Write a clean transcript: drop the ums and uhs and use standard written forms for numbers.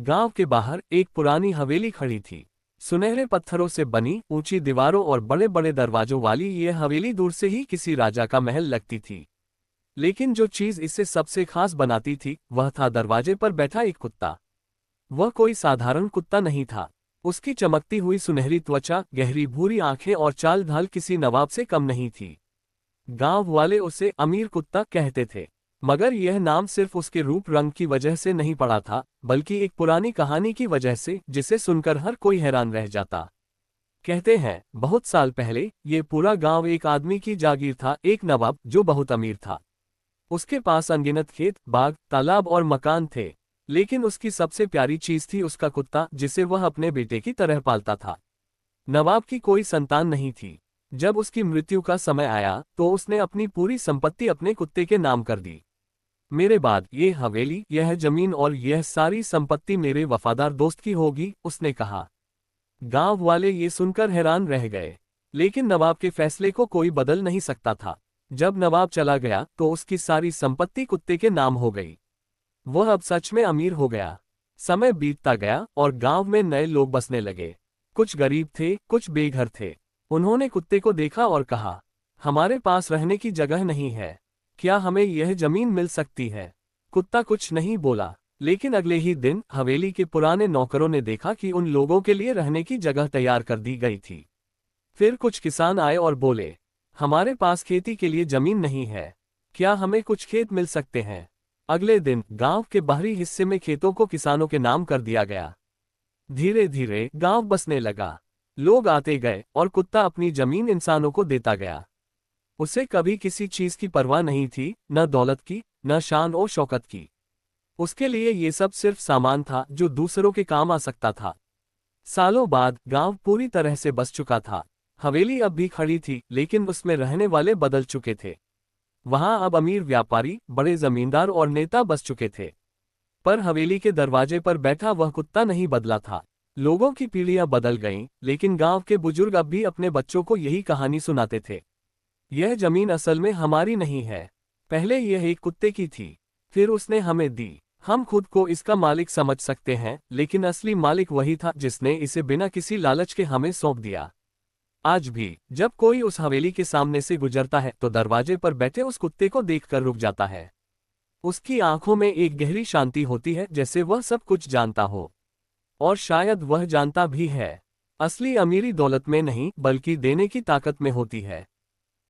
गांव के बाहर एक पुरानी हवेली खड़ी थी। सुनहरे पत्थरों से बनी ऊंची दीवारों और बड़े बड़े दरवाजों वाली यह हवेली दूर से ही किसी राजा का महल लगती थी। लेकिन जो चीज इसे सबसे खास बनाती थी वह था दरवाजे पर बैठा एक कुत्ता। वह कोई साधारण कुत्ता नहीं था। उसकी चमकती हुई सुनहरी त्वचा, गहरी भूरी आंखें और चाल ढाल किसी नवाब से कम नहीं थी। गांव वाले उसे अमीर कुत्ता कहते थे, मगर यह नाम सिर्फ उसके रूप रंग की वजह से नहीं पड़ा था, बल्कि एक पुरानी कहानी की वजह से जिसे सुनकर हर कोई हैरान रह जाता। कहते हैं बहुत साल पहले ये पूरा गांव एक आदमी की जागीर था, एक नवाब जो बहुत अमीर था। उसके पास अनगिनत खेत, बाग, तालाब और मकान थे, लेकिन उसकी सबसे प्यारी चीज थी उसका कुत्ता, जिसे वह अपने बेटे की तरह पालता था। नवाब की कोई संतान नहीं थी। जब उसकी मृत्यु का समय आया तो उसने अपनी पूरी संपत्ति अपने कुत्ते के नाम कर दी। मेरे बाद ये हवेली, यह जमीन और यह सारी संपत्ति मेरे वफादार दोस्त की होगी, उसने कहा। गांव वाले ये सुनकर हैरान रह गए, लेकिन नवाब के फैसले को कोई बदल नहीं सकता था। जब नवाब चला गया तो उसकी सारी संपत्ति कुत्ते के नाम हो गई। वह अब सच में अमीर हो गया। समय बीतता गया और गांव में नए लोग बसने लगे। कुछ गरीब थे, कुछ बेघर थे। उन्होंने कुत्ते को देखा और कहा, हमारे पास रहने की जगह नहीं है, क्या हमें यह जमीन मिल सकती है? कुत्ता कुछ नहीं बोला, लेकिन अगले ही दिन हवेली के पुराने नौकरों ने देखा कि उन लोगों के लिए रहने की जगह तैयार कर दी गई थी। फिर कुछ किसान आए और बोले, हमारे पास खेती के लिए जमीन नहीं है, क्या हमें कुछ खेत मिल सकते हैं? अगले दिन गांव के बाहरी हिस्से में खेतों को किसानों के नाम कर दिया गया। धीरे धीरे गांव बसने लगा। लोग आते गए और कुत्ता अपनी जमीन इंसानों को देता गया। उसे कभी किसी चीज की परवाह नहीं थी, न दौलत की, न शान और शौकत की। उसके लिए ये सब सिर्फ सामान था जो दूसरों के काम आ सकता था। सालों बाद गांव पूरी तरह से बस चुका था। हवेली अब भी खड़ी थी, लेकिन उसमें रहने वाले बदल चुके थे। वहां अब अमीर व्यापारी, बड़े जमींदार और नेता बस चुके थे। पर हवेली के दरवाजे पर बैठा वह कुत्ता नहीं बदला था। लोगों की पीढ़ियां बदल गईं, लेकिन गांव के बुजुर्ग अब भी अपने बच्चों को यही कहानी सुनाते थे। यह जमीन असल में हमारी नहीं है। पहले यह एक कुत्ते की थी, फिर उसने हमें दी। हम खुद को इसका मालिक समझ सकते हैं, लेकिन असली मालिक वही था जिसने इसे बिना किसी लालच के हमें सौंप दिया। आज भी जब कोई उस हवेली के सामने से गुजरता है तो दरवाजे पर बैठे उस कुत्ते को देखकर रुक जाता है। उसकी आंखों में एक गहरी शांति होती है, जैसे वह सब कुछ जानता हो। और शायद वह जानता भी है, असली अमीरी दौलत में नहीं बल्कि देने की ताकत में होती है।